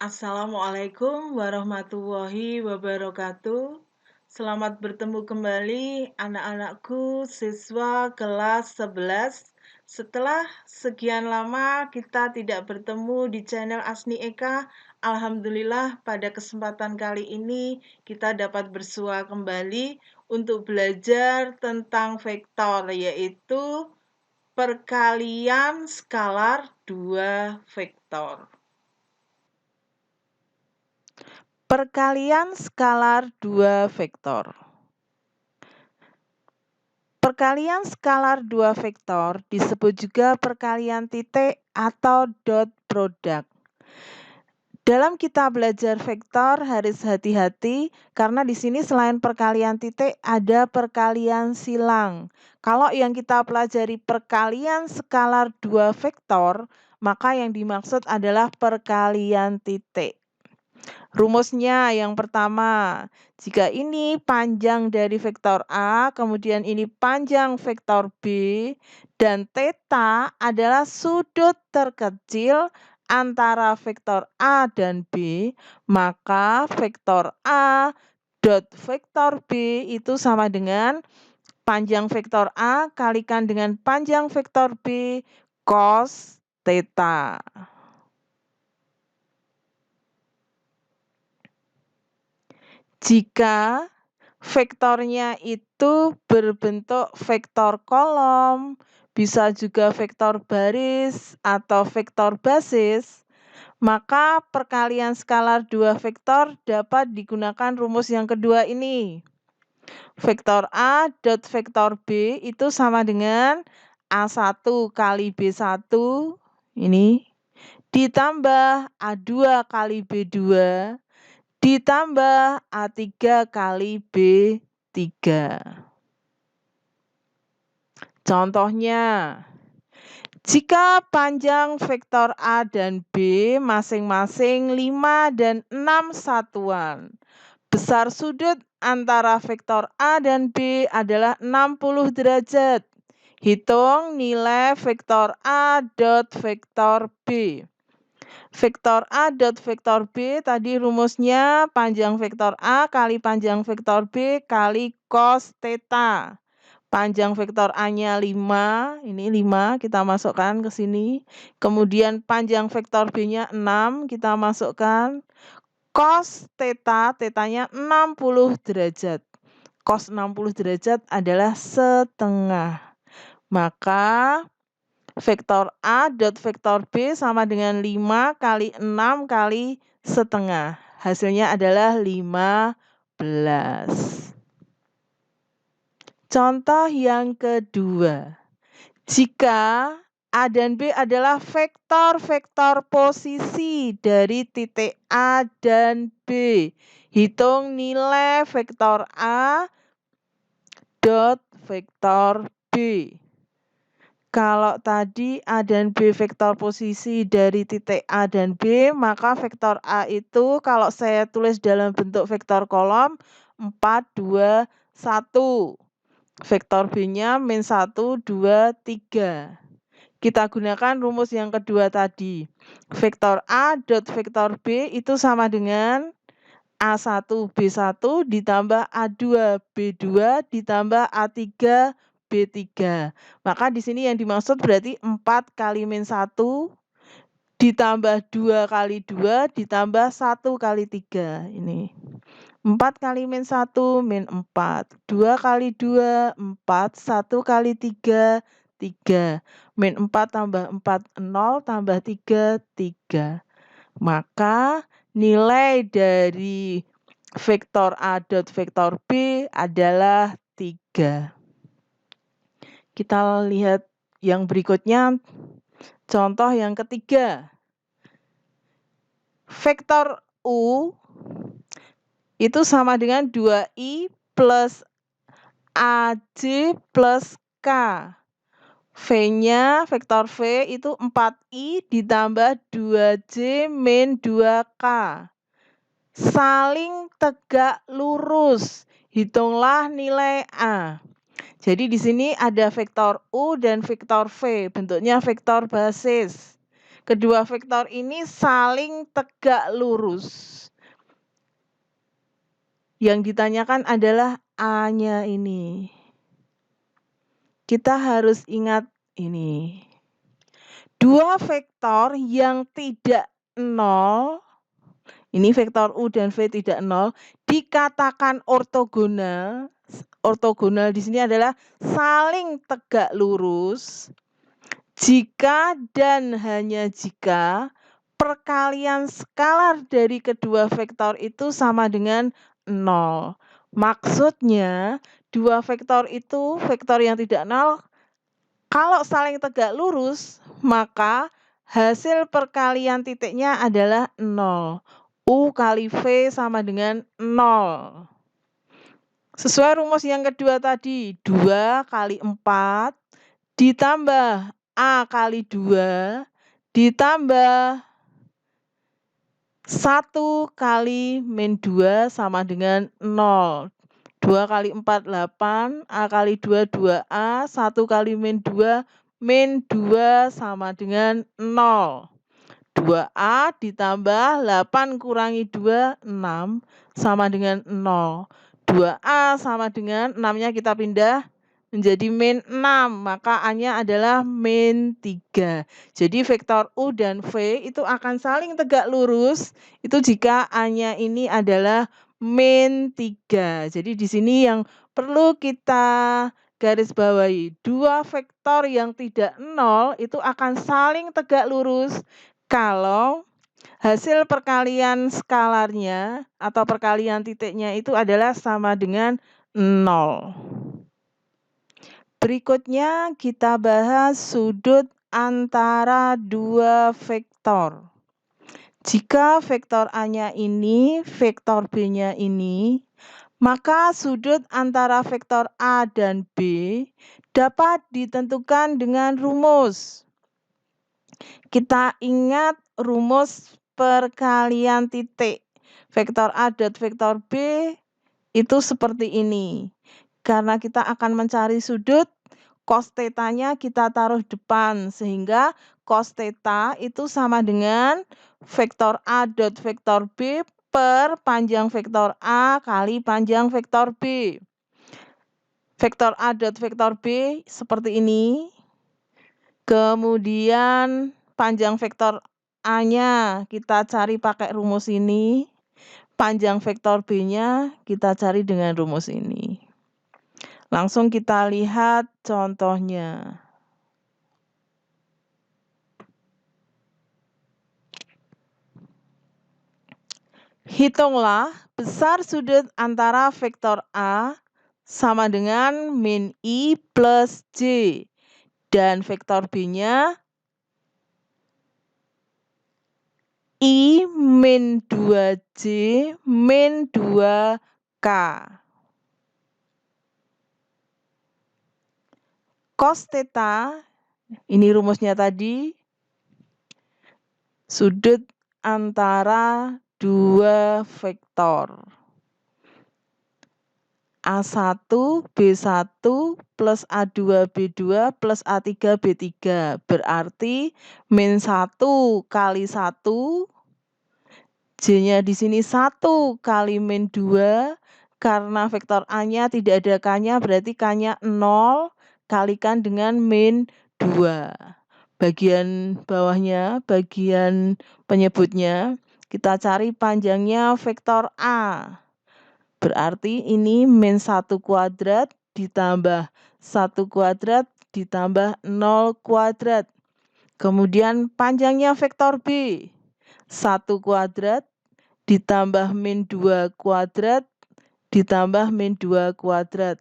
Assalamualaikum warahmatullahi wabarakatuh. Selamat bertemu kembali anak-anakku siswa kelas 11. Setelah sekian lama kita tidak bertemu di channel Asni Eka, alhamdulillah pada kesempatan kali ini kita dapat bersua kembali untuk belajar tentang vektor, yaitu perkalian skalar dua vektor. Perkalian skalar dua vektor. Perkalian skalar dua vektor disebut juga perkalian titik atau dot product. Dalam kita belajar vektor harus hati-hati karena di sini selain perkalian titik ada perkalian silang. Kalau yang kita pelajari perkalian skalar dua vektor, maka yang dimaksud adalah perkalian titik. Rumusnya yang pertama, jika ini panjang dari vektor A, kemudian ini panjang vektor B, dan theta adalah sudut terkecil antara vektor A dan B, maka vektor A dot vektor B itu sama dengan panjang vektor A kalikan dengan panjang vektor B cos theta. Jika vektornya itu berbentuk vektor kolom, bisa juga vektor baris atau vektor basis, maka perkalian skalar dua vektor dapat digunakan rumus yang kedua ini. Vektor A dot vektor B itu sama dengan A1 kali B1 ini ditambah A2 kali B2 ditambah A3 kali B3. Contohnya, jika panjang vektor A dan B masing-masing 5 dan 6 satuan, besar sudut antara vektor A dan B adalah 60 derajat. Hitung nilai vektor A dot vektor B. Vektor A dot vektor B tadi rumusnya panjang vektor A kali panjang vektor B kali cos theta. Panjang vektor A-nya 5, ini 5 kita masukkan ke sini. Kemudian panjang vektor B-nya 6 kita masukkan. Cos theta, theta-nya 60 derajat. Cos 60 derajat adalah setengah. Maka vektor A dot vektor B sama dengan 5 kali 6 kali setengah. Hasilnya adalah 15. Contoh yang kedua. Jika A dan B adalah vektor-vektor posisi dari titik A dan B. Hitung nilai vektor A dot vektor B. Kalau tadi A dan B vektor posisi dari titik A dan B, maka vektor A itu kalau saya tulis dalam bentuk vektor kolom 4, 2, 1. Vektor B-nya min 1, 2, 3. Kita gunakan rumus yang kedua tadi. Vektor A dot vektor B itu sama dengan A1 B1 ditambah A2 B2 ditambah A3 B3. Maka di sini yang dimaksud berarti 4 kali min 1 ditambah 2 kali 2 ditambah 1 kali 3. Ini 4 kali min 1 min 4. 2 kali 2 4. 1 kali 3 3. Min 4 tambah 4 0 tambah 3 3. Maka nilai dari vektor A dot vektor B adalah 3. Kita lihat yang berikutnya, contoh yang ketiga. Vektor U itu sama dengan 2I plus AJ plus K. V-nya, vektor V itu 4I ditambah 2J min 2K. Saling tegak lurus. Hitunglah nilai A. Jadi di sini ada vektor U dan vektor V, bentuknya vektor basis. Kedua vektor ini saling tegak lurus. Yang ditanyakan adalah A-nya ini. Kita harus ingat ini. Dua vektor yang tidak nol, ini vektor U dan V tidak nol, dikatakan ortogonal. Ortogonal di sini adalah saling tegak lurus jika dan hanya jika perkalian skalar dari kedua vektor itu sama dengan 0. Maksudnya, dua vektor itu, vektor yang tidak nol, kalau saling tegak lurus, maka hasil perkalian titiknya adalah 0. U kali V sama dengan 0. Sesuai rumus yang kedua tadi, 2 kali 4 ditambah A kali 2 ditambah 1 kali min 2 sama dengan 0. 2 kali 4, 8. A kali 2, 2A. 1 kali min 2, min 2 sama dengan 0. 2A ditambah 8 kurangi 2, 6 sama dengan 0. 2A sama dengan 6-nya kita pindah menjadi min 6, maka A-nya adalah min 3. Jadi vektor U dan V itu akan saling tegak lurus itu jika A-nya ini adalah min 3. Jadi di sini yang perlu kita garis bawahi, dua vektor yang tidak nol itu akan saling tegak lurus kalau hasil perkalian skalarnya atau perkalian titiknya itu adalah sama dengan 0. Berikutnya kita bahas sudut antara dua vektor. Jika vektor A-nya ini, vektor B-nya ini, maka sudut antara vektor A dan B dapat ditentukan dengan rumus. Kita ingat rumus perkalian titik. Vektor A dot vektor B itu seperti ini. Karena kita akan mencari sudut, cos theta-nya kita taruh depan. Sehingga cos theta itu sama dengan vektor A dot vektor B per panjang vektor A kali panjang vektor B. Vektor A dot vektor B seperti ini. Kemudian panjang vektor A-nya kita cari pakai rumus ini. Panjang vektor B-nya kita cari dengan rumus ini. Langsung kita lihat contohnya. Hitunglah besar sudut antara vektor A sama dengan min I plus J. Dan vektor B-nya I min 2J min 2K. Cos theta, ini rumusnya tadi, sudut antara dua vektor. A1, B1 plus A2, B2 plus A3, B3. Berarti min 1 kali 1, J-nya di sini 1 kali min 2, karena vektor A-nya tidak ada K-nya, berarti K-nya 0, kalikan dengan min 2. Bagian bawahnya, bagian penyebutnya, kita cari panjangnya vektor A. Berarti ini min 1 kuadrat ditambah 1 kuadrat ditambah 0 kuadrat. Kemudian panjangnya vektor B. 1 kuadrat ditambah min 2 kuadrat ditambah min 2 kuadrat.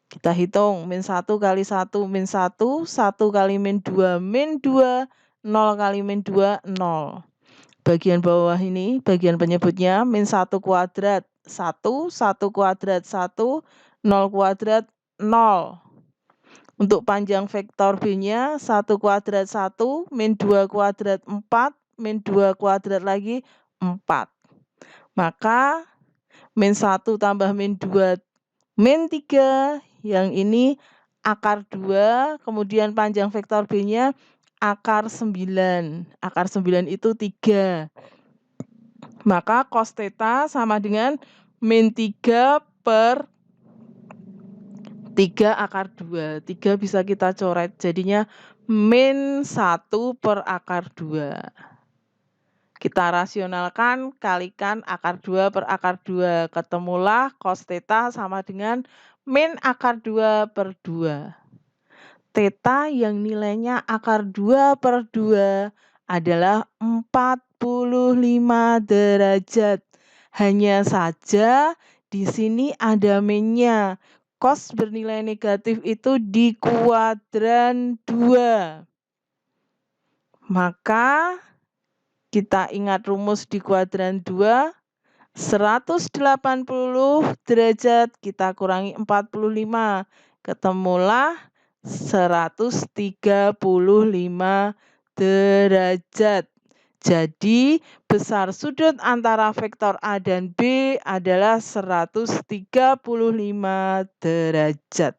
Kita hitung min 1 kali 1 min 1, 1 kali min 2 min 2, 0 kali min 2, 0. Bagian bawah ini, bagian penyebutnya min 1 kuadrat 1, 1 kuadrat 1, 0 kuadrat 0. Untuk panjang vektor B-nya 1 kuadrat 1, min 2 kuadrat 4, min 2 kuadrat lagi 4. Maka min 1 tambah min 2, min 3, yang ini akar 2, kemudian panjang vektor B-nya akar 9. Akar 9 itu 3. Maka cos theta sama dengan min 3 per 3 akar 2. 3 bisa kita coret, jadinya min 1 per akar 2. Kita rasionalkan, kalikan akar 2 per akar 2. Ketemulah cos theta sama dengan min akar 2 per 2. Theta yang nilainya akar 2 per 2 adalah 45 derajat. Hanya saja di sini ada minnya. Cos bernilai negatif itu di kuadran 2. Maka kita ingat rumus di kuadran 2, 180 derajat kita kurangi 45, ketemulah 135 derajat. Jadi besar sudut antara vektor A dan B adalah 135 derajat.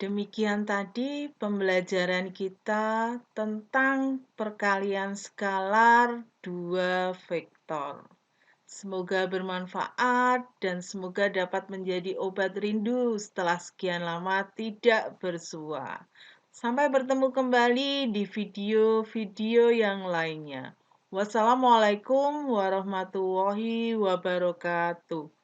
Demikian tadi pembelajaran kita tentang perkalian skalar dua vektor. Semoga bermanfaat dan semoga dapat menjadi obat rindu setelah sekian lama tidak bersua. Sampai bertemu kembali di video-video yang lainnya. Wassalamualaikum warahmatullahi wabarakatuh.